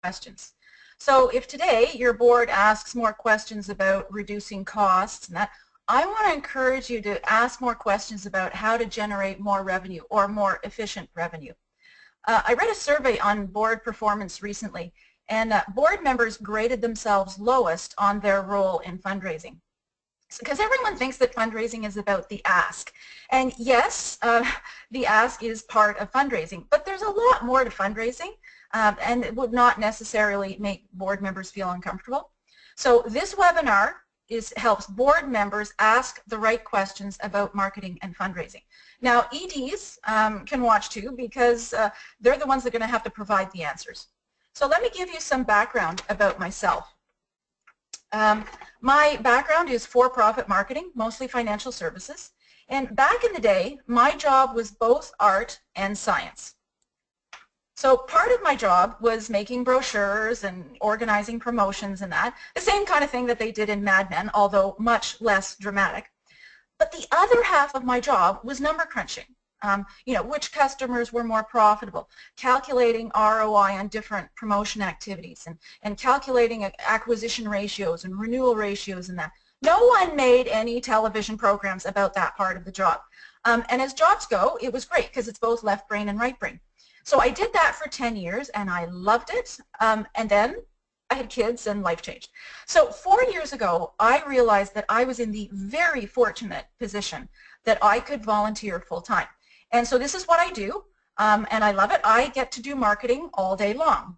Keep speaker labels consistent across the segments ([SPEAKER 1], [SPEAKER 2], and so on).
[SPEAKER 1] questions. So if today your board asks more questions about reducing costs and that, I want to encourage you to ask more questions about how to generate more revenue or more efficient revenue. I read a survey on board performance recently, and board members graded themselves lowest on their role in fundraising. Because everyone thinks that fundraising is about the ask. And yes, the ask is part of fundraising, but there's a lot more to fundraising, and it would not necessarily make board members feel uncomfortable. So this webinar helps board members ask the right questions about marketing and fundraising. Now, EDs can watch too, because they're the ones that are going to have to provide the answers. So let me give you some background about myself. My background is for-profit marketing, mostly financial services. And back in the day, my job was both art and science. So part of my job was making brochures and organizing promotions and that, the same kind of thing that they did in Mad Men, although much less dramatic. But the other half of my job was number crunching. You know, which customers were more profitable, calculating ROI on different promotion activities, and calculating acquisition ratios and renewal ratios and that. No one made any television programs about that part of the job. And as jobs go, it was great because it's both left brain and right brain. So I did that for 10 years and I loved it, and then I had kids and life changed. So 4 years ago, I realized that I was in the very fortunate position that I could volunteer full-time. And so this is what I do, and I love it. I get to do marketing all day long.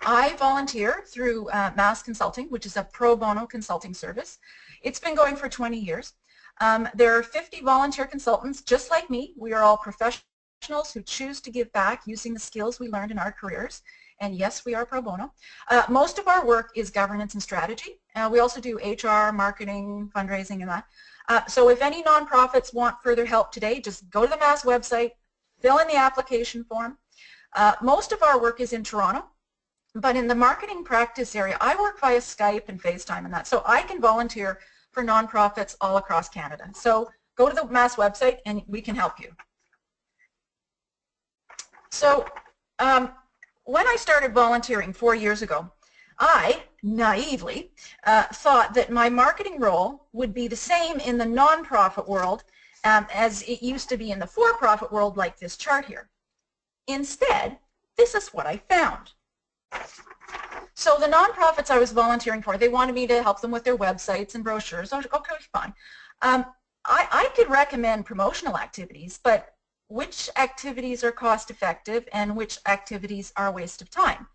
[SPEAKER 1] I volunteer through Mass Consulting, which is a pro bono consulting service. It's been going for 20 years. There are 50 volunteer consultants just like me. We are all professionals who choose to give back using the skills we learned in our careers. And yes, we are pro bono. Most of our work is governance and strategy. We also do HR, marketing, fundraising, and that. So if any nonprofits want further help today, just go to the Mass website, fill in the application form. Most of our work is in Toronto, but in the marketing practice area, I work via Skype and FaceTime and that. So I can volunteer for nonprofits all across Canada. So go to the Mass website and we can help you. So when I started volunteering 4 years ago, I naively thought that my marketing role would be the same in the nonprofit world as it used to be in the for-profit world, like this chart here. Instead, this is what I found. So the nonprofits I was volunteering for, they wanted me to help them with their websites and brochures. Okay, fine. I could recommend promotional activities, but which activities are cost-effective and which activities are a waste of time?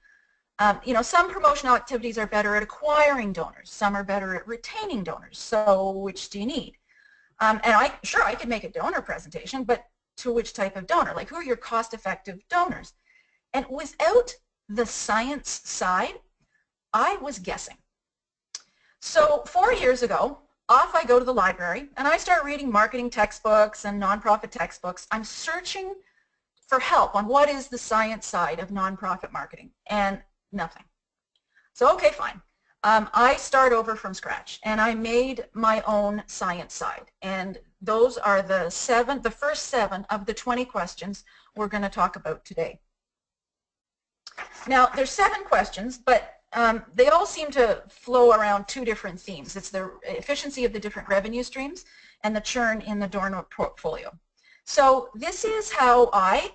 [SPEAKER 1] You know, some promotional activities are better at acquiring donors. Some are better at retaining donors. So which do you need? And sure, I could make a donor presentation, but to which type of donor? Like, who are your cost-effective donors? And without the science side, I was guessing. So 4 years ago, off I go to the library, and I start reading marketing textbooks and nonprofit textbooks. I'm searching for help on what is the science side of nonprofit marketing, and nothing. So okay, fine. I start over from scratch, and I made my own science side, and those are the first 7 of the 20 questions we're going to talk about today. Now, there's 7 questions, but they all seem to flow around 2 different themes. It's the efficiency of the different revenue streams and the churn in the donor portfolio. So this is how I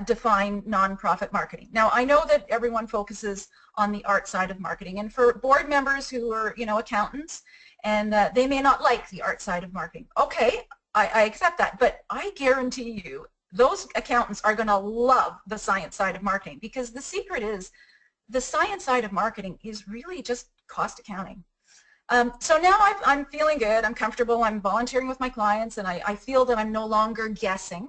[SPEAKER 1] define nonprofit marketing. Now, I know that everyone focuses on the art side of marketing, and for board members who are, you know, accountants, and they may not like the art side of marketing. Okay, I accept that, but I guarantee you those accountants are going to love the science side of marketing, because the secret is the science side of marketing is really just cost accounting. So now I'm feeling good, I'm comfortable, I'm volunteering with my clients, and I feel that I'm no longer guessing.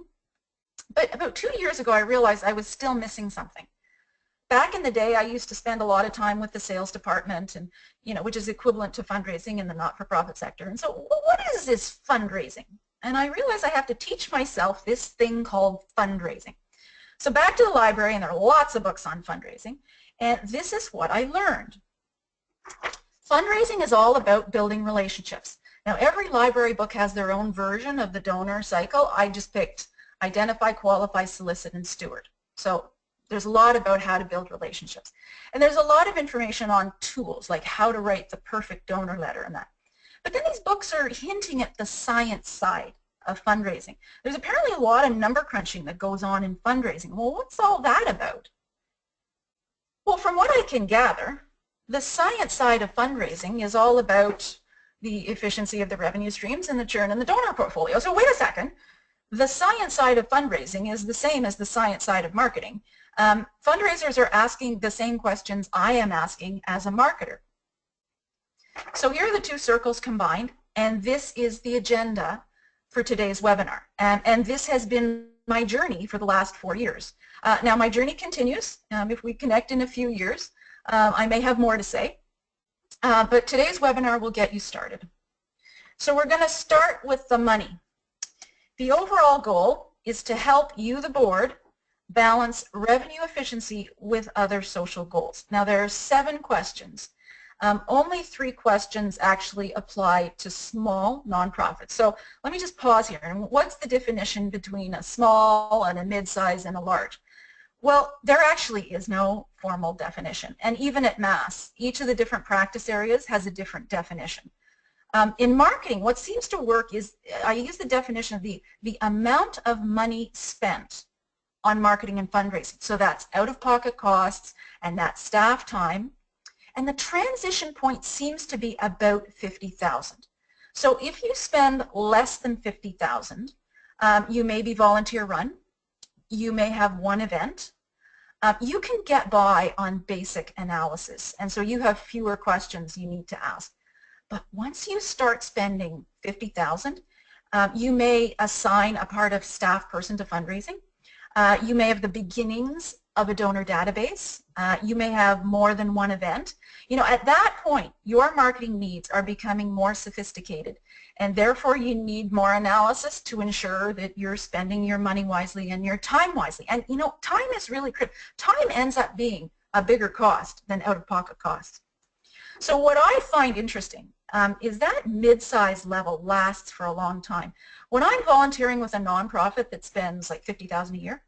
[SPEAKER 1] But about 2 years ago, I realized I was still missing something. Back in the day, I used to spend a lot of time with the sales department, and which is equivalent to fundraising in the not-for-profit sector. And so, what is this fundraising? And I realized I have to teach myself this thing called fundraising. So back to the library, and there are lots of books on fundraising, and this is what I learned. Fundraising is all about building relationships. Now, every library book has their own version of the donor cycle. I just picked identify, qualify, solicit, and steward. So There's a lot about how to build relationships. And there's a lot of information on tools, like how to write the perfect donor letter and that. But then these books are hinting at the science side of fundraising. There's apparently a lot of number crunching that goes on in fundraising. Well, what's all that about? Well, from what I can gather, the science side of fundraising is all about the efficiency of the revenue streams and the churn in the donor portfolio. So wait a second. The science side of fundraising is the same as the science side of marketing. Fundraisers are asking the same questions I am asking as a marketer. So here are the two circles combined, and this is the agenda for today's webinar. And this has been my journey for the last 4 years. Now my journey continues. If we connect in a few years, I may have more to say. But today's webinar will get you started. So we're going to start with the money. The overall goal is to help you, the board, balance revenue efficiency with other social goals. Now there are 7 questions. Only 3 questions actually apply to small nonprofits. So let me just pause here. And what's the definition between a small and a mid-size and a large? Well, there actually is no formal definition. And even at Mass, each of the different practice areas has a different definition. In marketing, what seems to work is, I use the definition of the amount of money spent on marketing and fundraising. So that's out-of-pocket costs and that's staff time. And the transition point seems to be about $50,000. So if you spend less than $50,000, you may be volunteer run, you may have one event, you can get by on basic analysis, and so you have fewer questions you need to ask. But once you start spending $50,000, you may assign a part of staff person to fundraising. You may have the beginnings of a donor database. You may have more than one event. You know, at that point, your marketing needs are becoming more sophisticated, and therefore you need more analysis to ensure that you're spending your money wisely and your time wisely. And you know, time is really critical. Time ends up being a bigger cost than out-of-pocket costs. So what I find interesting is that mid-size level lasts for a long time. When I'm volunteering with a nonprofit that spends like $50,000 a year,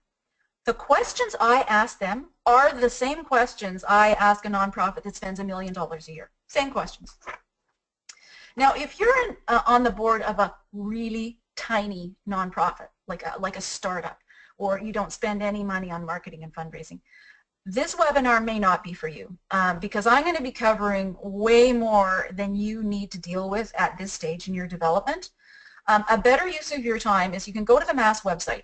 [SPEAKER 1] the questions I ask them are the same questions I ask a nonprofit that spends $1 million a year. Same questions. Now, if you're on the board of a really tiny nonprofit, like a startup, or you don't spend any money on marketing and fundraising, this webinar may not be for you because I'm going to be covering way more than you need to deal with at this stage in your development. A better use of your time is you can go to the Mass website.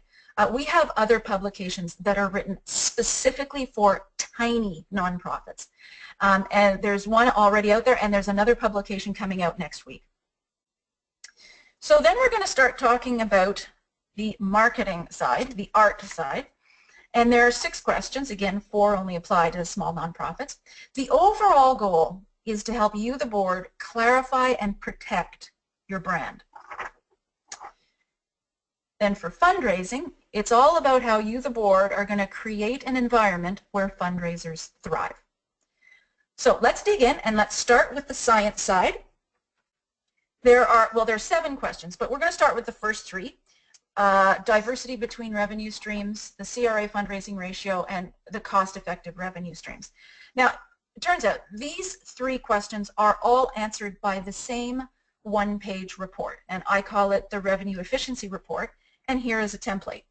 [SPEAKER 1] We have other publications that are written specifically for tiny nonprofits. And there's one already out there, and there's another publication coming out next week. So then we're going to start talking about the marketing side, the art side. And there are 6 questions. Again, 4 only apply to small nonprofits. The overall goal is to help you, the board, clarify and protect your brand. Then for fundraising, it's all about how you, the board, are going to create an environment where fundraisers thrive. So let's dig in and let's start with the science side. There are 7 questions, but we're going to start with the first 3. Diversity between revenue streams, the CRA fundraising ratio, and the cost-effective revenue streams. Now, it turns out these 3 questions are all answered by the same one-page report, and I call it the revenue efficiency report, and here is a template.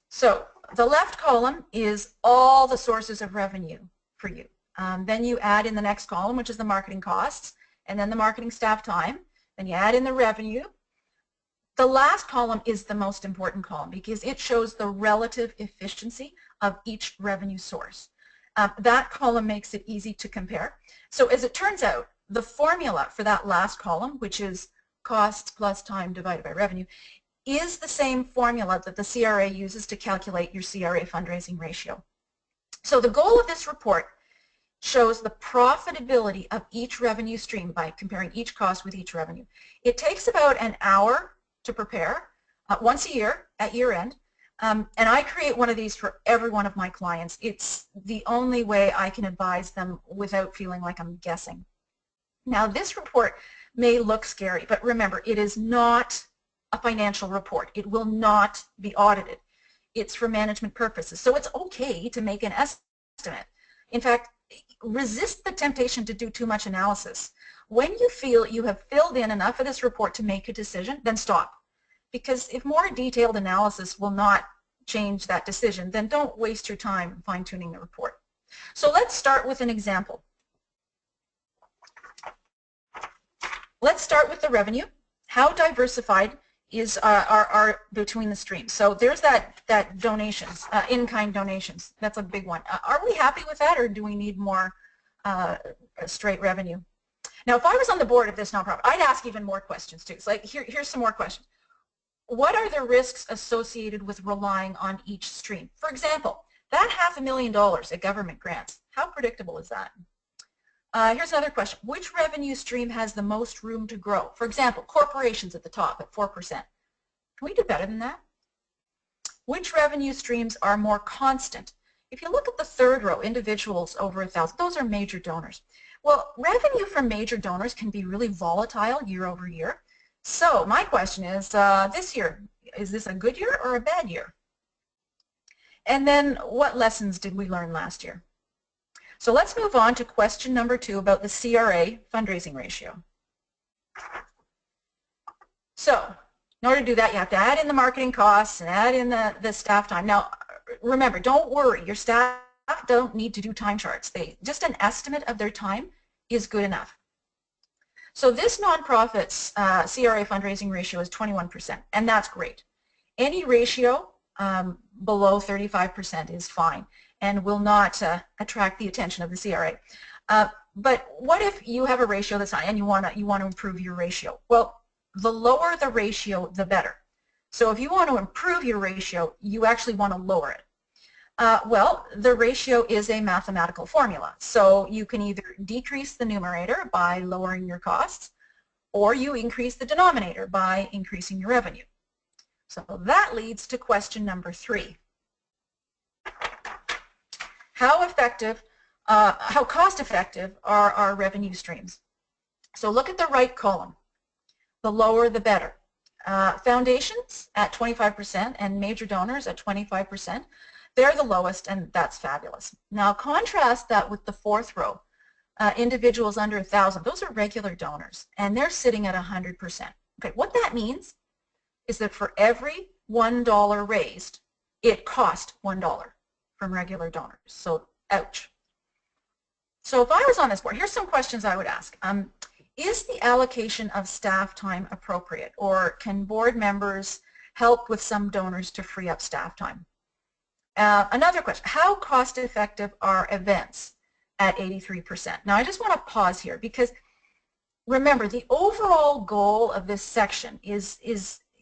[SPEAKER 1] So the left column is all the sources of revenue for you. Then you add in the next column, which is the marketing costs, and then the marketing staff time. Then you add in the revenue. The last column is the most important column because it shows the relative efficiency of each revenue source. That column makes it easy to compare. So as it turns out, the formula for that last column, which is costs plus time divided by revenue, is the same formula that the CRA uses to calculate your CRA fundraising ratio. So the goal of this report shows the profitability of each revenue stream by comparing each cost with each revenue. It takes about an hour to prepare once a year at year end, and I create one of these for every one of my clients. It's the only way I can advise them without feeling like I'm guessing. Now this report may look scary, but remember, it is not a financial report. It will not be audited. It's for management purposes. So it's okay to make an estimate. In fact, resist the temptation to do too much analysis. When you feel you have filled in enough of this report to make a decision, then stop. Because if more detailed analysis will not change that decision, then don't waste your time fine-tuning the report. So let's start with an example. Let's start with the revenue. How diversified is are between the streams? So there's that donations, in-kind donations. That's a big one. Are we happy with that, or do we need more straight revenue? Now, if I was on the board of this nonprofit, I'd ask even more questions too. It's like here's some more questions. What are the risks associated with relying on each stream? For example, that $500,000 at government grants, how predictable is that? Here's another question. Which revenue stream has the most room to grow? For example, corporations at the top at 4%. Can we do better than that? Which revenue streams are more constant? If you look at the third row, individuals over 1,000, those are major donors. Well, revenue from major donors can be really volatile year over year. So my question is, this year, is this a good year or a bad year? And then what lessons did we learn last year? So let's move on to question number 2 about the CRA fundraising ratio. So in order to do that, you have to add in the marketing costs and add in the staff time. Now, remember, don't worry. Your staff don't need to do time charts. Just an estimate of their time is good enough. So this nonprofit's CRA fundraising ratio is 21%, and that's great. Any ratio below 35% is fine and will not attract the attention of the CRA. But what if you have a ratio that's high and you want to improve your ratio? Well, the lower the ratio, the better. So if you want to improve your ratio, you actually want to lower it. Well, the ratio is a mathematical formula. So you can either decrease the numerator by lowering your costs, or you increase the denominator by increasing your revenue. So that leads to question number 3. How cost effective are our revenue streams? So look at the right column. The lower the better. Foundations at 25% and major donors at 25%. They're the lowest, and that's fabulous. Now contrast that with the 4th row. Individuals under 1,000, those are regular donors, and they're sitting at 100%. Okay, what that means is that for every $1 raised, it cost $1 from regular donors. So, ouch. So if I was on this board, here's some questions I would ask. Is the allocation of staff time appropriate, or can board members help with some donors to free up staff time? Another question, how cost effective are events at 83%? Now I just want to pause here because remember, the overall goal of this section is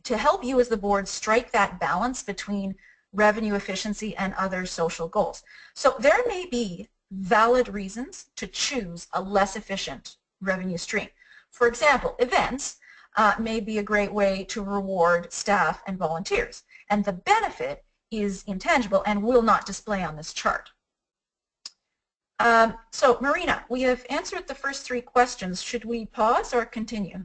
[SPEAKER 1] to help you as the board strike that balance between revenue efficiency and other social goals. So there may be valid reasons to choose a less efficient revenue stream. For example, events may be a great way to reward staff and volunteers, and the benefit is intangible and will not display on this chart. So Marina, we have answered the first 3 questions. Should we pause or continue?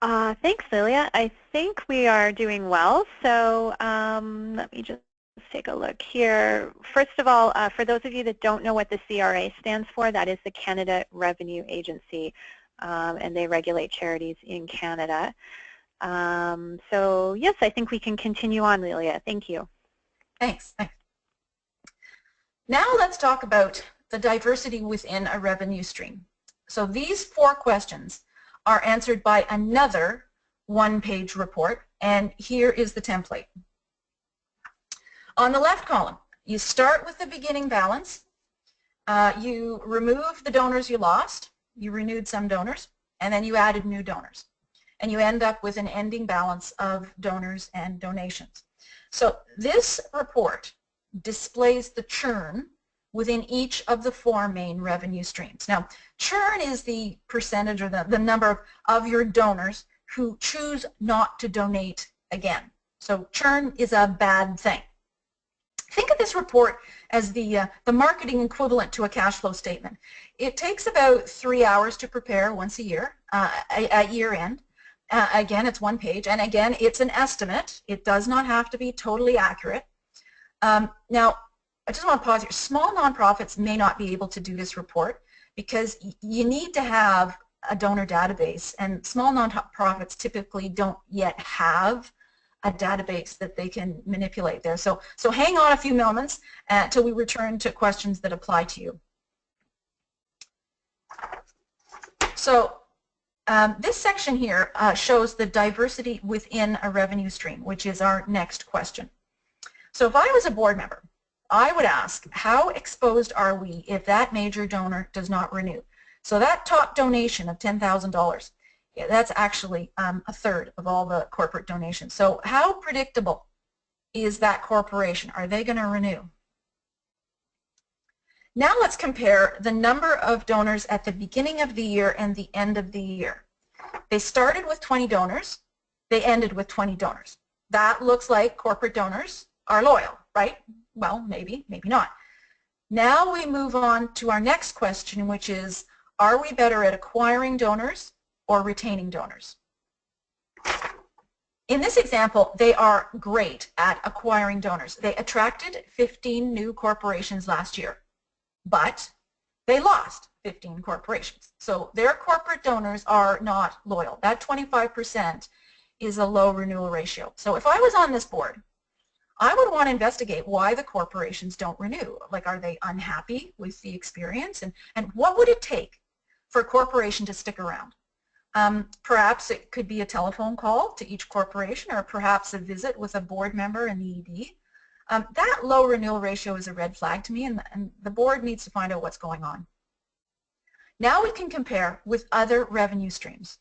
[SPEAKER 2] Thanks, Lilia. I think we are doing well. So let me just take a look here. First of all, for those of you that don't know what the CRA stands for, that is the Canada Revenue Agency, and they regulate charities in Canada. So yes, I think we can continue on, Lilia. Thank you.
[SPEAKER 1] Thanks. Now let's talk about the diversity within a revenue stream. So these 4 questions are answered by another 1-page report, and here is the template. On the left column, you start with the beginning balance, you remove the donors you lost, you renewed some donors, and then you added new donors. And you end up with an ending balance of donors and donations. So this report displays the churn within each of the 4 main revenue streams. Now, churn is the percentage or the number of your donors who choose not to donate again. So churn is a bad thing. Think of this report as the marketing equivalent to a cash flow statement. It takes about 3 hours to prepare once a year, at year end, Again, it's one page, and again, it's an estimate. It does not have to be totally accurate. Now, I just want to pause here. Small nonprofits may not be able to do this report because you need to have a donor database, and small nonprofits typically don't yet have a database that they can manipulate there. So hang on a few moments until we return to questions that apply to you. So this section here shows the diversity within a revenue stream, which is our next question. So if I was a board member, I would ask, how exposed are we if that major donor does not renew? So that top donation of $10,000, that's actually a third of all the corporate donations. So how predictable is that corporation? Are they going to renew? Now let's compare the number of donors at the beginning of the year and the end of the year. They started with 20 donors. They ended with 20 donors. That looks like corporate donors are loyal, right? Well, maybe, maybe not. Now we move on to our next question, which is, are we better at acquiring donors or retaining donors? In this example, they are great at acquiring donors. They attracted 15 new corporations last year, but they lost 15 corporations. So their corporate donors are not loyal. That 25% is a low renewal ratio. So if I was on this board, I would want to investigate why the corporations don't renew. Like, are they unhappy with the experience? And what would it take for a corporation to stick around? Perhaps it could be a telephone call to each corporation, or perhaps a visit with a board member in the ED. That low renewal ratio is a red flag to me, and the board needs to find out what's going on. Now we can compare with other revenue streams.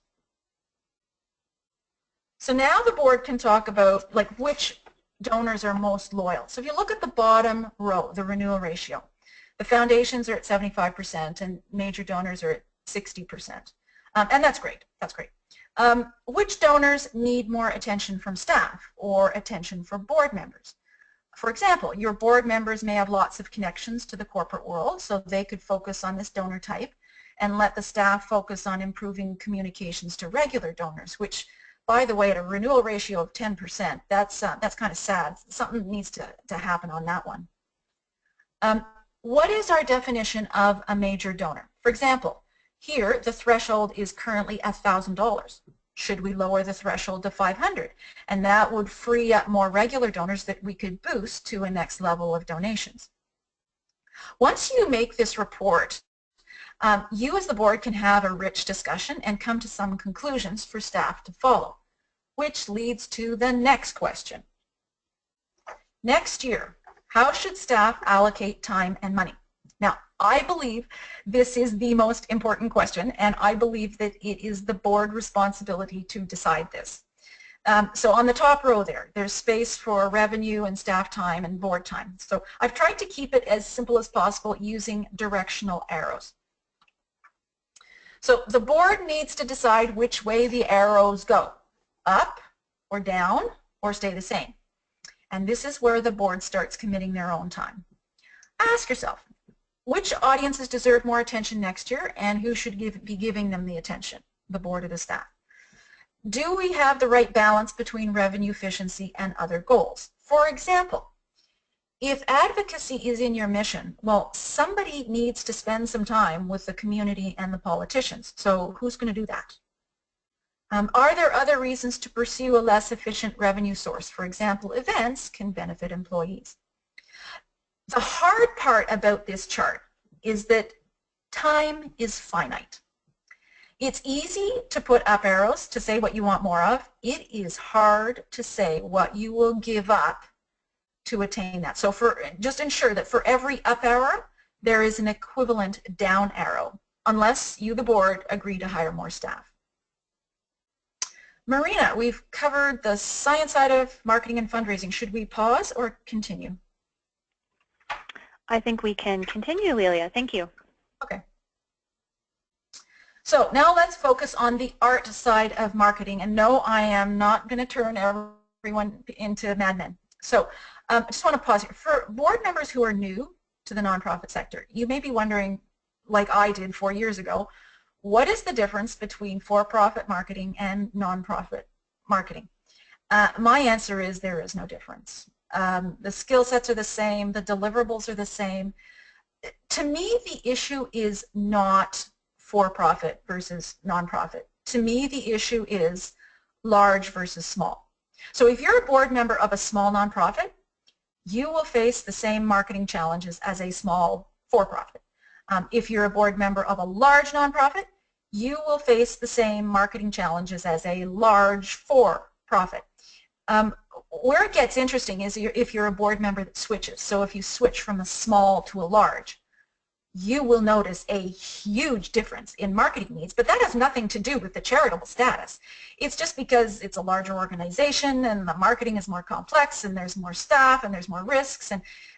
[SPEAKER 1] So now the board can talk about like which donors are most loyal. So if you look at the bottom row, the renewal ratio, the foundations are at 75% and major donors are at 60%. And that's great. That's great. Which donors need more attention from staff or attention from board members? For example, your board members may have lots of connections to the corporate world, so they could focus on this donor type and let the staff focus on improving communications to regular donors, which, by the way, at a renewal ratio of 10%, that's kind of sad. Something needs to happen on that one. What is our definition of a major donor? For example, here the threshold is currently $1,000. Should we lower the threshold to $500? And that would free up more regular donors that we could boost to a next level of donations. Once you make this report, you as the board can have a rich discussion and come to some conclusions for staff to follow, which leads to the next question. Next year, how should staff allocate time and money? Now, I believe this is the most important question, and I believe that it is the board responsibility to decide this. So on the top row there's space for revenue and staff time and board time. So I've tried to keep it as simple as possible using directional arrows. So the board needs to decide which way the arrows go, up or down or stay the same. And this is where the board starts committing their own time. Ask yourself, which audiences deserve more attention next year and who should be giving them the attention, the board or the staff? Do we have the right balance between revenue efficiency and other goals? For example, if advocacy is in your mission, well, somebody needs to spend some time with the community and the politicians. So who's going to do that? Are there other reasons to pursue a less efficient revenue source? For example, events can benefit employees. The hard part about this chart is that time is finite. It's easy to put up arrows to say what you want more of. It is hard to say what you will give up to attain that. So just ensure that for every up arrow, there is an equivalent down arrow, unless you, the board, agree to hire more staff. Marina, we've covered the science side of marketing and fundraising. Should we pause or continue?
[SPEAKER 2] I think we can continue, Lelia. Thank you.
[SPEAKER 1] Okay. So now let's focus on the art side of marketing. And no, I am not going to turn everyone into madmen. So I just want to pause here. For board members who are new to the nonprofit sector, you may be wondering, like I did 4 years ago, what is the difference between for-profit marketing and non-profit marketing? My answer is there is no difference. The skill sets are the same, the deliverables are the same. To me, the issue is not for-profit versus non-profit. To me, the issue is large versus small. So if you're a board member of a small nonprofit, you will face the same marketing challenges as a small for-profit. If you're a board member of a large nonprofit, you will face the same marketing challenges as a large for-profit. Where it gets interesting is if you're a board member that switches. So if you switch from a small to a large, you will notice a huge difference in marketing needs, but that has nothing to do with the charitable status. It's just because it's a larger organization and the marketing is more complex and there's more staff and there's more risks,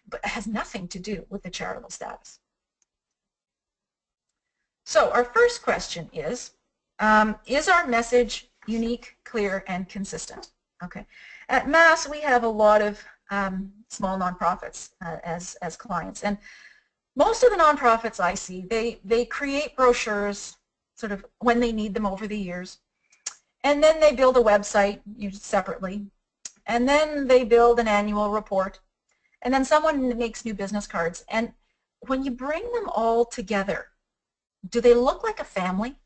[SPEAKER 1] but it has nothing to do with the charitable status. So our first question is our message unique, clear, and consistent? Okay. At Mass, we have a lot of small nonprofits as clients, and most of the nonprofits I see, they create brochures sort of when they need them over the years, and then they build a website separately, and then they build an annual report, and then someone makes new business cards. And when you bring them all together, do they look like a family?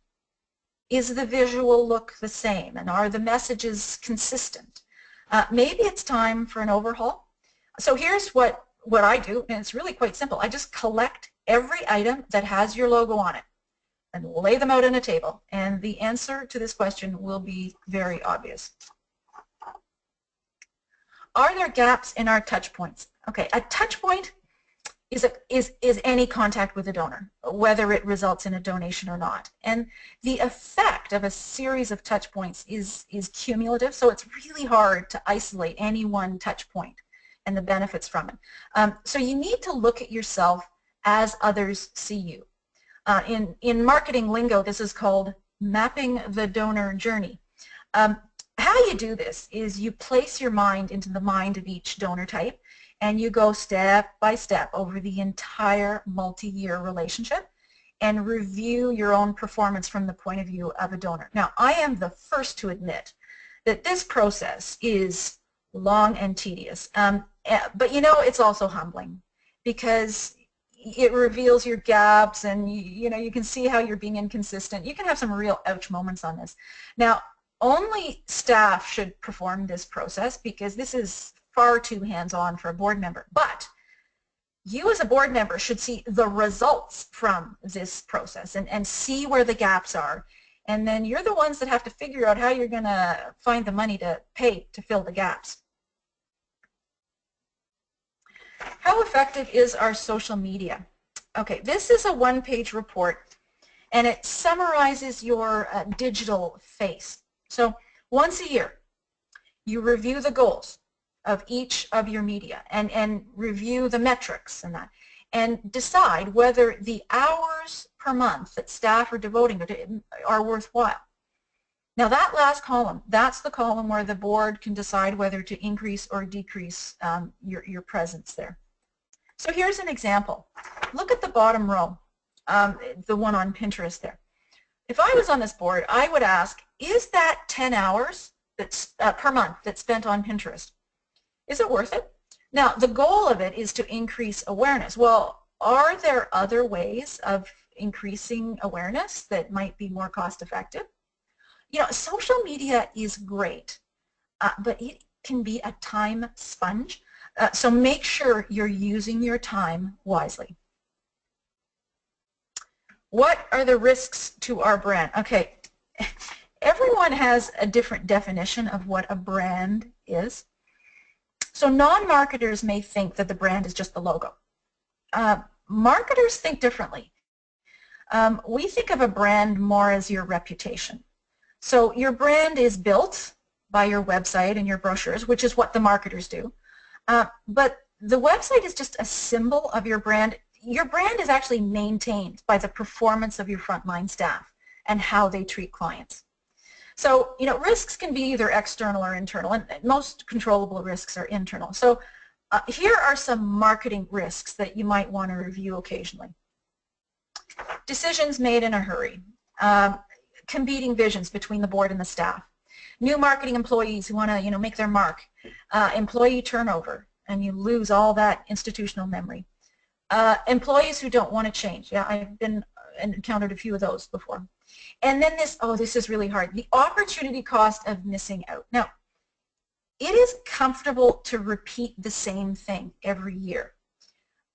[SPEAKER 1] Is the visual look the same, and are the messages consistent? Maybe it's time for an overhaul. So here's what I do, and it's really quite simple. I just collect every item that has your logo on it and lay them out on a table, and the answer to this question will be very obvious. Are there gaps in our touch points? Okay, a touch point is any contact with a donor, whether it results in a donation or not. And the effect of a series of touch points is cumulative, so it's really hard to isolate any one touch point and the benefits from it. So you need to look at yourself as others see you. In marketing lingo, this is called mapping the donor journey. How you do this is you place your mind into the mind of each donor type, and you go step by step over the entire multi-year relationship and review your own performance from the point of view of a donor. Now, I am the first to admit that this process is long and tedious, but you know, it's also humbling because it reveals your gaps, and you can see how you're being inconsistent. You can have some real ouch moments on this. Now, only staff should perform this process because this is far too hands-on for a board member. But you as a board member should see the results from this process and see where the gaps are. And then you're the ones that have to figure out how you're going to find the money to pay to fill the gaps. How effective is our social media? Okay, this is a one-page report, and it summarizes your digital face. So once a year, you review the goals of each of your media and review the metrics and decide whether the hours per month that staff are devoting are worthwhile. Now that last column, that's the column where the board can decide whether to increase or decrease your presence there. So here's an example. Look at the bottom row, the one on Pinterest there. If I was on this board, I would ask, is that 10 hours that's, per month that's spent on Pinterest? Is it worth it? Now, the goal of it is to increase awareness. Well, are there other ways of increasing awareness that might be more cost effective? You know, social media is great, but it can be a time sponge. So make sure you're using your time wisely. What are the risks to our brand? Okay, everyone has a different definition of what a brand is. So non-marketers may think that the brand is just the logo. Marketers think differently. We think of a brand more as your reputation. So your brand is built by your website and your brochures, which is what the marketers do. But the website is just a symbol of your brand. Your brand is actually maintained by the performance of your frontline staff and how they treat clients. So, you know, risks can be either external or internal, and most controllable risks are internal. So here are some marketing risks that you might want to review occasionally. Decisions made in a hurry. competing visions between the board and the staff, new marketing employees who want to make their mark, employee turnover, and you lose all that institutional memory. Employees who don't want to change. Yeah, I've encountered a few of those before. And then this is really hard, the opportunity cost of missing out. Now, it is comfortable to repeat the same thing every year.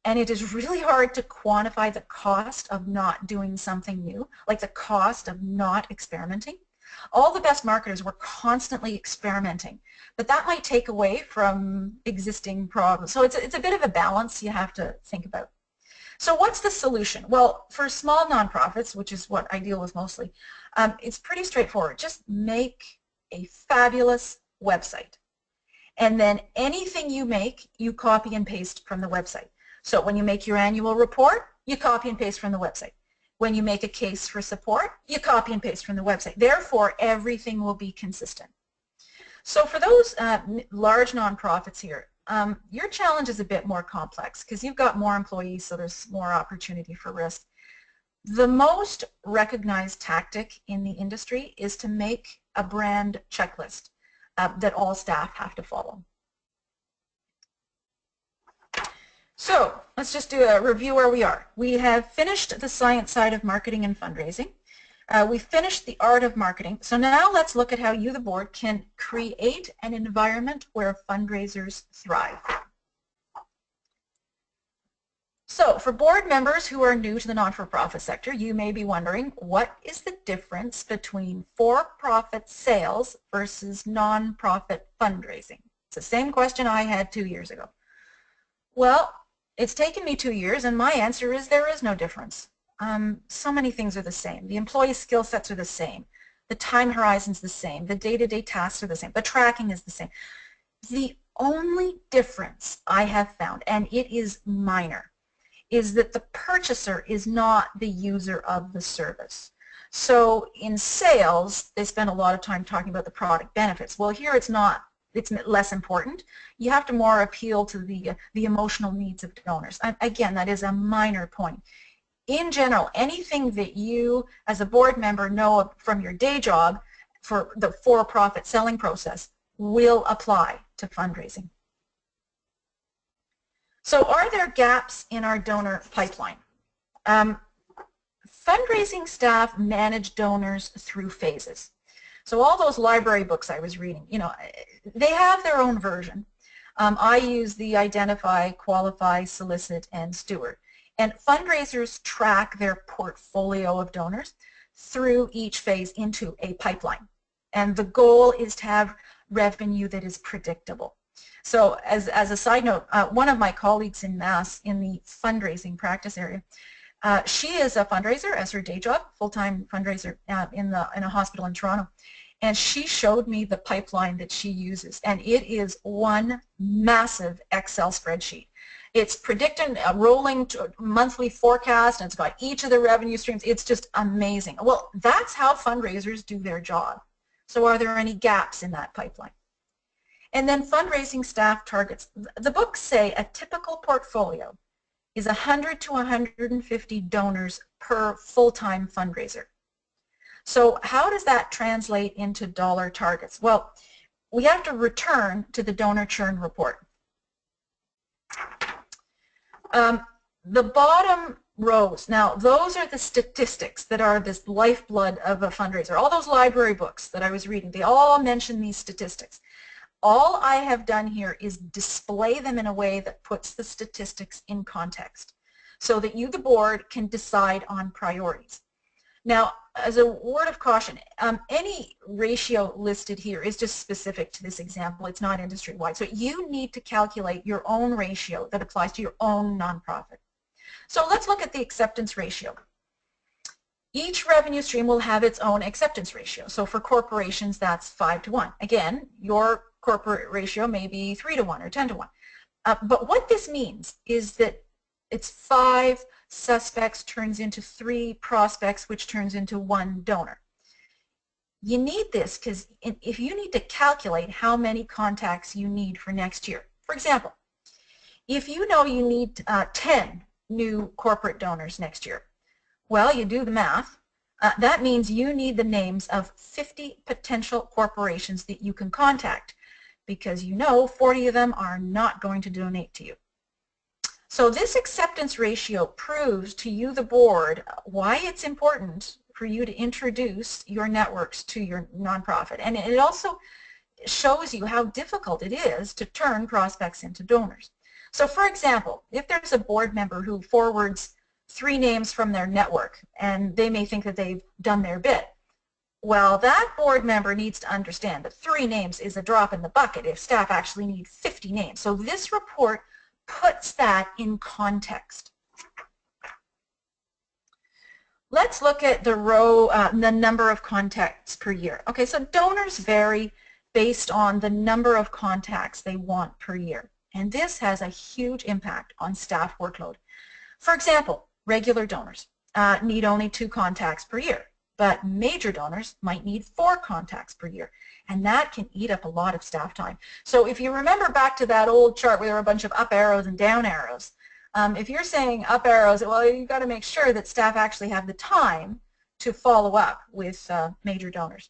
[SPEAKER 1] And it is really hard to quantify the cost of not doing something new, like the cost of not experimenting. All the best marketers were constantly experimenting, but that might take away from existing problems. So it's a bit of a balance you have to think about. So what's the solution? Well, for small nonprofits, which is what I deal with mostly, it's pretty straightforward. Just make a fabulous website. And then anything you make, you copy and paste from the website. So when you make your annual report, you copy and paste from the website. When you make a case for support, you copy and paste from the website. Therefore, everything will be consistent. So for those large nonprofits here, your challenge is a bit more complex because you've got more employees, so there's more opportunity for risk. The most recognized tactic in the industry is to make a brand checklist that all staff have to follow. So let's just do a review where we are. We have finished the science side of marketing and fundraising. We finished the art of marketing. So now let's look at how you, the board, can create an environment where fundraisers thrive. So for board members who are new to the not-for-profit sector, you may be wondering, what is the difference between for-profit sales versus non-profit fundraising? It's the same question I had 2 years ago. Well, it's taken me 2 years, and my answer is there is no difference. So many things are the same. The employee skill sets are the same. The time horizon's the same. The day-to-day tasks are the same. The tracking is the same. The only difference I have found, and it is minor, is that the purchaser is not the user of the service. So in sales, they spend a lot of time talking about the product benefits. Well, here it's not. It's less important. You have to more appeal to the emotional needs of donors. Again, that is a minor point. In general, anything that you as a board member know from your day job for the for-profit selling process will apply to fundraising. So are there gaps in our donor pipeline? Fundraising staff manage donors through phases. So all those library books I was reading, they have their own version. I use the identify, qualify, solicit, and steward. And fundraisers track their portfolio of donors through each phase into a pipeline. And the goal is to have revenue that is predictable. So as a side note, one of my colleagues in Mass in the fundraising practice area, she is a fundraiser as her day job, full-time fundraiser in a hospital in Toronto. And she showed me the pipeline that she uses, and it is one massive Excel spreadsheet. It's predicting a rolling monthly forecast, and it's got each of the revenue streams. It's just amazing. Well, that's how fundraisers do their job. So are there any gaps in that pipeline? And then fundraising staff targets. The books say a typical portfolio is 100 to 150 donors per full-time fundraiser. So how does that translate into dollar targets? Well, we have to return to the donor churn report. The bottom rows, now those are the statistics that are this lifeblood of a fundraiser. All those library books that I was reading, they all mention these statistics. All I have done here is display them in a way that puts the statistics in context so that you, the board, can decide on priorities. Now, as a word of caution, any ratio listed here is just specific to this example. It's not industry-wide. So you need to calculate your own ratio that applies to your own nonprofit. So let's look at the acceptance ratio. Each revenue stream will have its own acceptance ratio. So for corporations, that's 5 to 1. Again, your corporate ratio may be 3 to 1 or 10 to 1. But what this means is that it's 5 suspects turns into 3 prospects, which turns into 1 donor. You need this because if you need to calculate how many contacts you need for next year. For example, if you know you need 10 new corporate donors next year, well, you do the math. That means you need the names of 50 potential corporations that you can contact, because you know 40 of them are not going to donate to you. So this acceptance ratio proves to you, the board, why it's important for you to introduce your networks to your nonprofit. And it also shows you how difficult it is to turn prospects into donors. So for example, if there's a board member who forwards 3 names from their network and they may think that they've done their bit, well, that board member needs to understand that 3 names is a drop in the bucket if staff actually need 50 names. So this report puts that in context. Let's look at the row, the number of contacts per year. Okay, so donors vary based on the number of contacts they want per year. And this has a huge impact on staff workload. For example, regular donors need only 2 contacts per year, but major donors might need 4 contacts per year, and that can eat up a lot of staff time. So if you remember back to that old chart where there were a bunch of up arrows and down arrows, if you're saying up arrows, well, you've got to make sure that staff actually have the time to follow up with major donors.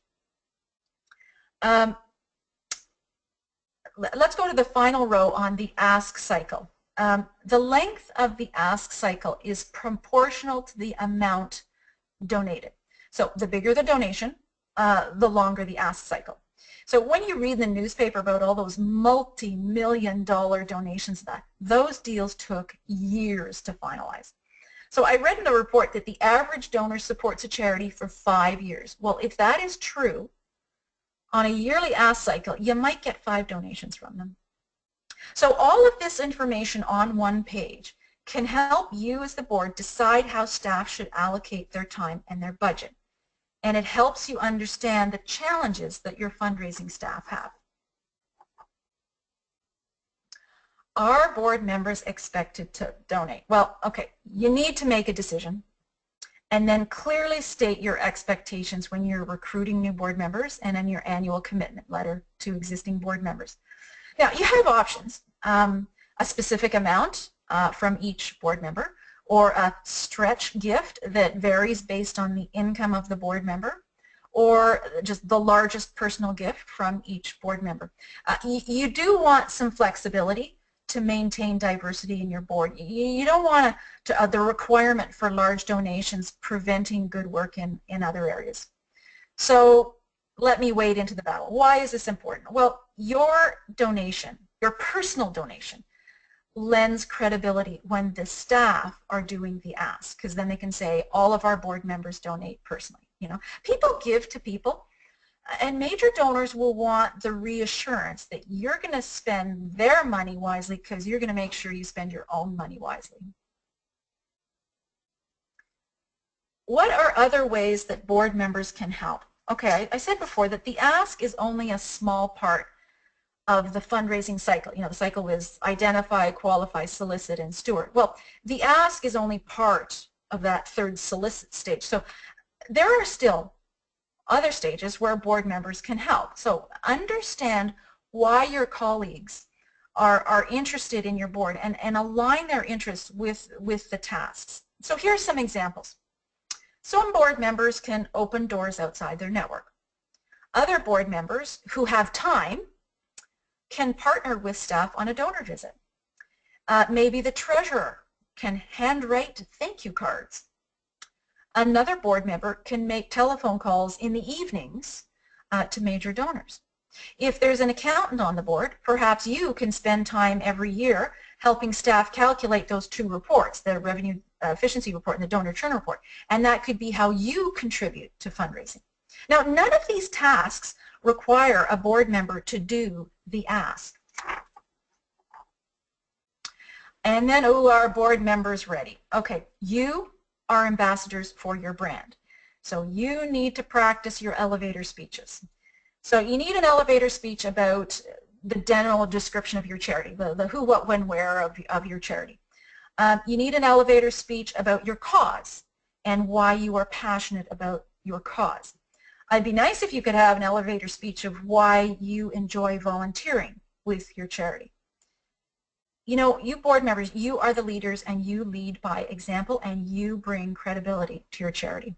[SPEAKER 1] Let's go to the final row on the ask cycle. The length of the ask cycle is proportional to the amount donated. So the bigger the donation, the longer the ask cycle. So when you read the newspaper about all those multi-million-dollar donations, those deals took years to finalize. So I read in the report that the average donor supports a charity for 5 years. Well, if that is true, on a yearly ask cycle, you might get 5 donations from them. So all of this information on one page can help you as the board decide how staff should allocate their time and their budget. And it helps you understand the challenges that your fundraising staff have. Are board members expected to donate? Well, okay, you need to make a decision and then clearly state your expectations when you're recruiting new board members and in your annual commitment letter to existing board members. Now, you have options, a specific amount from each board member, or a stretch gift that varies based on the income of the board member, or just the largest personal gift from each board member. You do want some flexibility to maintain diversity in your board. You don't want the requirement for large donations preventing good work in other areas. So let me wade into the battle. Why is this important? Well, your donation, your personal donation, lends credibility when the staff are doing the ask, because then they can say all of our board members donate personally. You know, people give to people, and major donors will want the reassurance that you're going to spend their money wisely because you're going to make sure you spend your own money wisely. What are other ways that board members can help? Okay, I said before that the ask is only a small part of the fundraising cycle. You know, the cycle is identify, qualify, solicit, and steward. Well, the ask is only part of that 3rd solicit stage. So there are still other stages where board members can help. So understand why your colleagues are interested in your board and align their interests with the tasks. So here are some examples. Some board members can open doors outside their network. Other board members who have time can partner with staff on a donor visit. Maybe the treasurer can handwrite thank you cards. Another board member can make telephone calls in the evenings to major donors. If there's an accountant on the board, perhaps you can spend time every year helping staff calculate those 2 reports, the revenue efficiency report and the donor churn report, and that could be how you contribute to fundraising. Now, none of these tasks require a board member to do the ask. And then, are board members ready? Okay, you are ambassadors for your brand. So you need to practice your elevator speeches. So you need an elevator speech about the general description of your charity, the who, what, when, where of your charity. You need an elevator speech about your cause and why you are passionate about your cause. It'd be nice if you could have an elevator speech of why you enjoy volunteering with your charity. You know, you board members, you are the leaders and you lead by example and you bring credibility to your charity.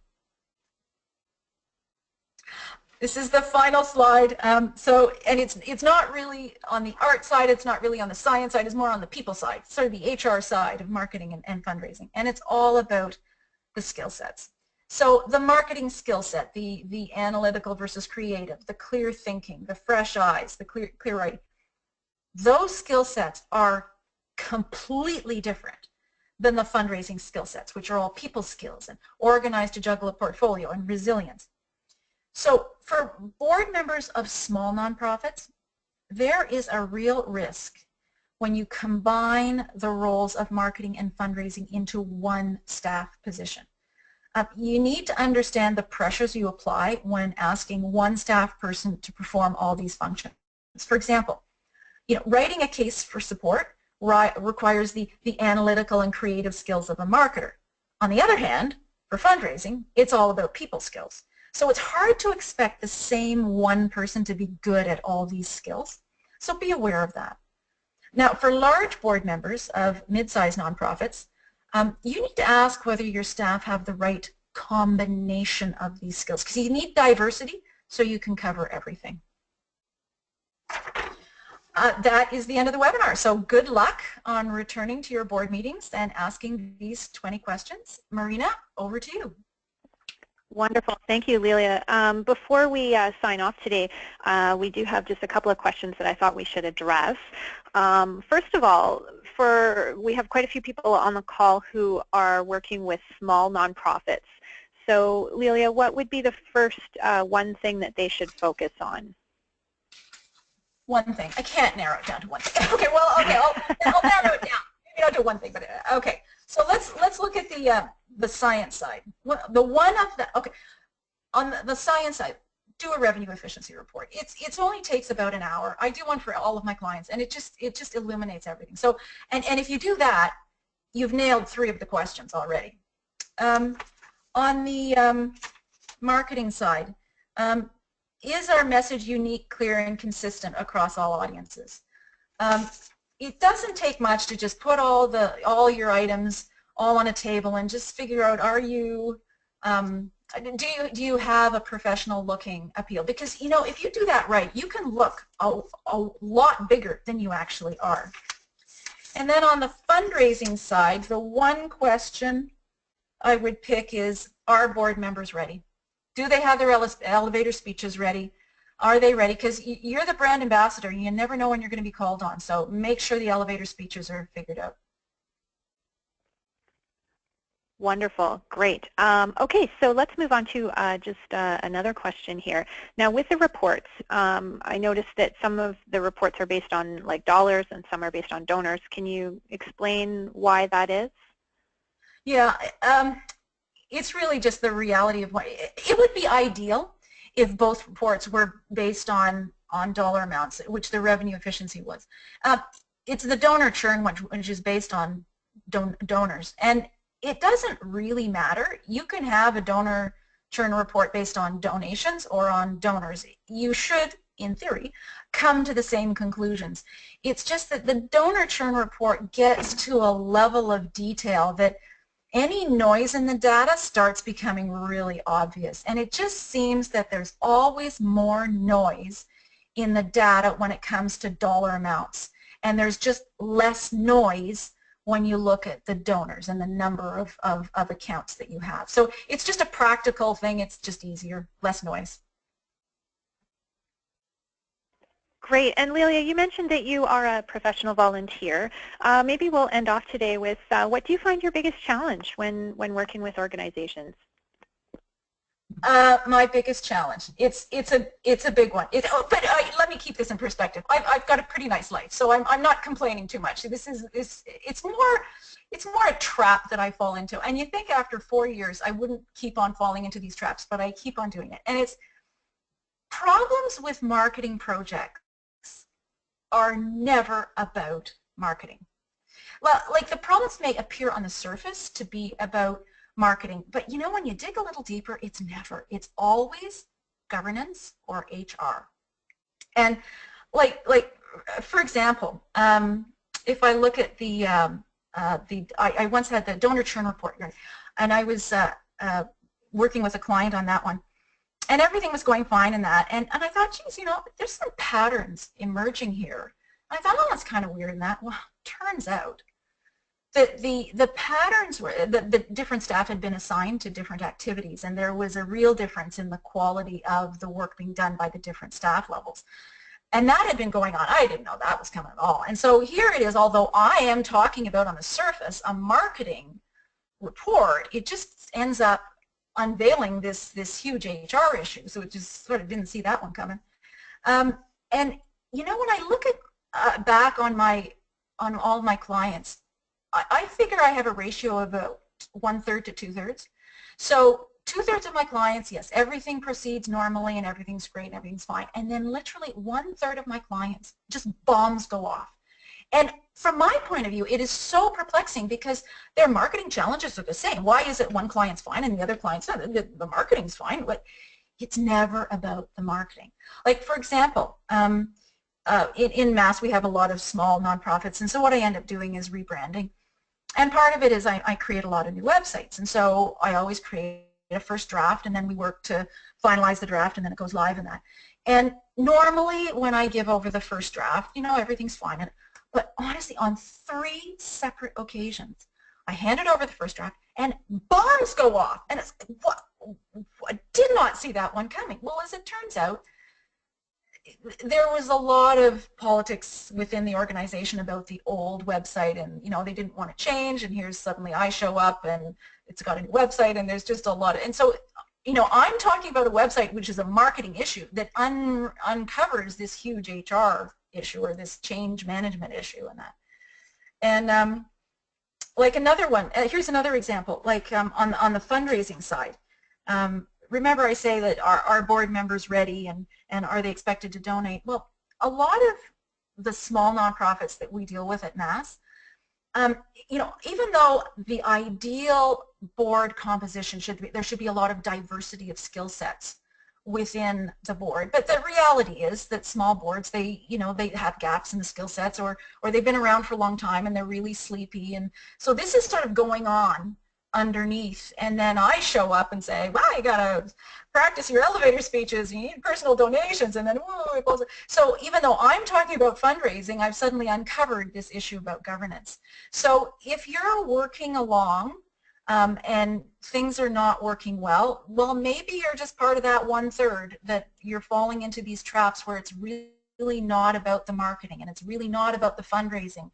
[SPEAKER 1] This is the final slide. And it's not really on the art side, it's not really on the science side, it's more on the people side, sort of the HR side of marketing and fundraising. And it's all about the skill sets. So the marketing skill set, the analytical versus creative, the clear thinking, the fresh eyes, the clear writing, those skill sets are completely different than the fundraising skill sets, which are all people skills and organized to juggle a portfolio and resilience. So for board members of small nonprofits, there is a real risk when you combine the roles of marketing and fundraising into one staff position. You need to understand the pressures you apply when asking one staff person to perform all these functions. For example, writing a case for support requires the analytical and creative skills of a marketer. On the other hand, for fundraising, it's all about people skills. So it's hard to expect the same one person to be good at all these skills. So be aware of that. Now, for large board members of mid-sized nonprofits, you need to ask whether your staff have the right combination of these skills, because you need diversity so you can cover everything. That is the end of the webinar. So good luck on returning to your board meetings and asking these 20 questions. Marina, over to you.
[SPEAKER 2] Wonderful. Thank you, Lelia. Before we sign off today, we do have just a couple of questions that I thought we should address. First of all, we have quite a few people on the call who are working with small nonprofits. So, Lelia, what would be the first one thing that they should focus on?
[SPEAKER 1] One thing. I can't narrow it down to one thing. Okay, well, okay, I'll narrow it down. Maybe not to one thing, but okay. So let's look at the science side. Okay, on the science side, do a revenue efficiency report. It only takes about an hour. I do one for all of my clients, and it just illuminates everything. So and if you do that, you've nailed 3 of the questions already. On the marketing side, is our message unique, clear, and consistent across all audiences? It doesn't take much to just put all your items all on a table and just figure out, are you do you have a professional looking appeal? Because if you do that right, you can look a lot bigger than you actually are. And then on the fundraising side, the one question I would pick is, are board members ready? Do they have their elevator speeches ready? Are they ready? Because you're the brand ambassador. You never know when you're going to be called on. So make sure the elevator speeches are figured out.
[SPEAKER 2] Wonderful. Great. Okay, so let's move on to just another question here. Now, with the reports, I noticed that some of the reports are based on dollars and some are based on donors. Can you explain why that is?
[SPEAKER 1] Yeah, it's really just the reality of what it would be ideal if both reports were based on dollar amounts, which the revenue efficiency was. It's the donor churn which is based on donors, and it doesn't really matter. You can have a donor churn report based on donations or on donors. You should, in theory, come to the same conclusions. It's just that the donor churn report gets to a level of detail that any noise in the data starts becoming really obvious, and it just seems that there's always more noise in the data when it comes to dollar amounts, and there's just less noise when you look at the donors and the number of accounts that you have. So it's just a practical thing. It's just easier, less noise.
[SPEAKER 2] Great. And Lelia, you mentioned that you are a professional volunteer. Maybe we'll end off today with what do you find your biggest challenge when working with organizations?
[SPEAKER 1] My biggest challenge. It's a big one. Let me keep this in perspective. I've got a pretty nice life, so I'm not complaining too much. It's more a trap that I fall into. And you think after 4 years I wouldn't keep on falling into these traps, but I keep on doing it. And it's problems with marketing projects are never about marketing. Well, the problems may appear on the surface to be about marketing, but when you dig a little deeper, it's always governance or HR. And for example, if I look at I once had the donor churn report, and I was working with a client on that one, And everything was going fine in that. And I thought, geez, you know, there's some patterns emerging here. I thought, oh, that's kind of weird in that. Well, turns out that the patterns were, the different staff had been assigned to different activities, and there was a real difference in the quality of the work being done by the different staff levels. And that had been going on. I didn't know that was coming at all. And so here it is, although I am talking about on the surface a marketing report, it just ends up unveiling this huge HR issue. So it just sort of didn't see that one coming. And you know, when I look at back on all my clients, I figure I have a ratio of about 1/3 to 2/3. So 2/3 of my clients, yes, everything proceeds normally and everything's great and everything's fine. And then literally 1/3 of my clients, just bombs go off. And from my point of view, it is so perplexing because their marketing challenges are the same. Why is it one client's fine and the other client's not? The marketing's fine, but it's never about the marketing. Like, for example, in Mass, we have a lot of small nonprofits, and so what I end up doing is rebranding. And part of it is I create a lot of new websites, and so I always create a first draft, and then we work to finalize the draft, and then it goes live in that. And normally when I give over the first draft, you know, everything's fine. But honestly, on 3 separate occasions, I handed over the first draft, and bombs go off. And it's, what? I did not see that one coming. Well, as it turns out, there was a lot of politics within the organization about the old website, and you know, they didn't want to change, and here's suddenly I show up and it's got a new website, and there's just a lot of, and so, you know, I'm talking about a website which is a marketing issue that uncovers this huge HR issue or this change management issue and that. And like another one, here's another example, like on the fundraising side. Remember I say that our board members ready and are they expected to donate? Well, a lot of the small nonprofits that we deal with at Mass, you know, even though the ideal board composition should be, there should be a lot of diversity of skill sets within the board, but the reality is that small boards, they, you know, they have gaps in the skill sets, or they've been around for a long time and they're really sleepy, and so this is sort of going on underneath, and then I show up and say, well, you gotta practice your elevator speeches, you need personal donations, and then whoa, it goes. So even though I'm talking about fundraising, I've suddenly uncovered this issue about governance. So if you're working along and things are not working well, well, maybe you're just part of that 1/3 that you're falling into these traps where it's really not about the marketing and it's really not about the fundraising.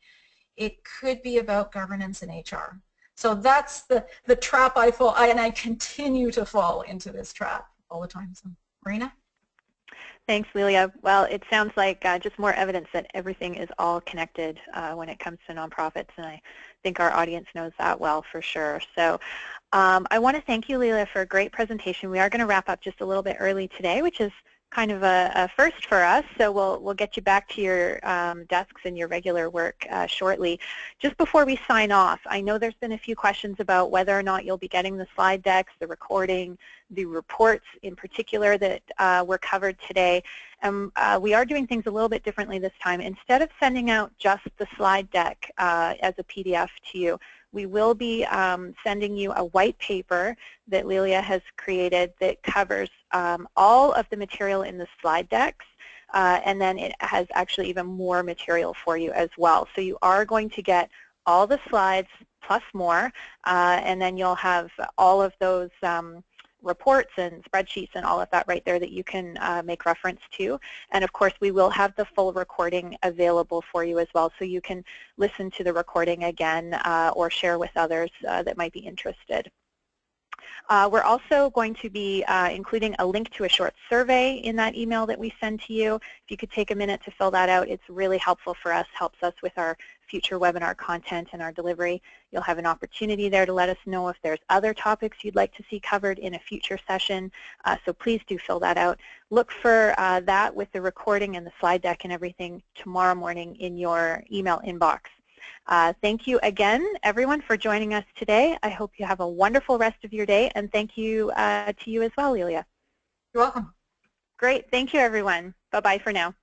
[SPEAKER 1] It could be about governance and HR. So that's the trap I fall, and I continue to fall into this trap all the time. So, Marina?
[SPEAKER 2] Thanks, Lelia. Well, it sounds like just more evidence that everything is all connected when it comes to nonprofits, and I think our audience knows that well for sure. So I want to thank you, Lelia, for a great presentation. We are going to wrap up just a little bit early today, which is kind of a first for us, so we'll get you back to your desks and your regular work shortly. Just before we sign off, I know there's been a few questions about whether or not you'll be getting the slide decks, the recording, the reports in particular that were covered today. We are doing things a little bit differently this time. Instead of sending out just the slide deck as a PDF to you, we will be sending you a white paper that Lelia has created that covers all of the material in the slide decks, and then it has actually even more material for you as well. So you are going to get all the slides plus more, and then you'll have all of those reports and spreadsheets and all of that right there that you can make reference to. And of course, we will have the full recording available for you as well, so you can listen to the recording again or share with others that might be interested. We're also going to be including a link to a short survey in that email that we send to you. If you could take a minute to fill that out, it's really helpful for us, helps us with our future webinar content and our delivery. You'll have an opportunity there to let us know if there's other topics you'd like to see covered in a future session, so please do fill that out. Look for that with the recording and the slide deck and everything tomorrow morning in your email inbox. Thank you again, everyone, for joining us today. I hope you have a wonderful rest of your day, and thank you to you as well, Lelia.
[SPEAKER 1] You're welcome.
[SPEAKER 2] Great. Thank you, everyone. Bye-bye for now.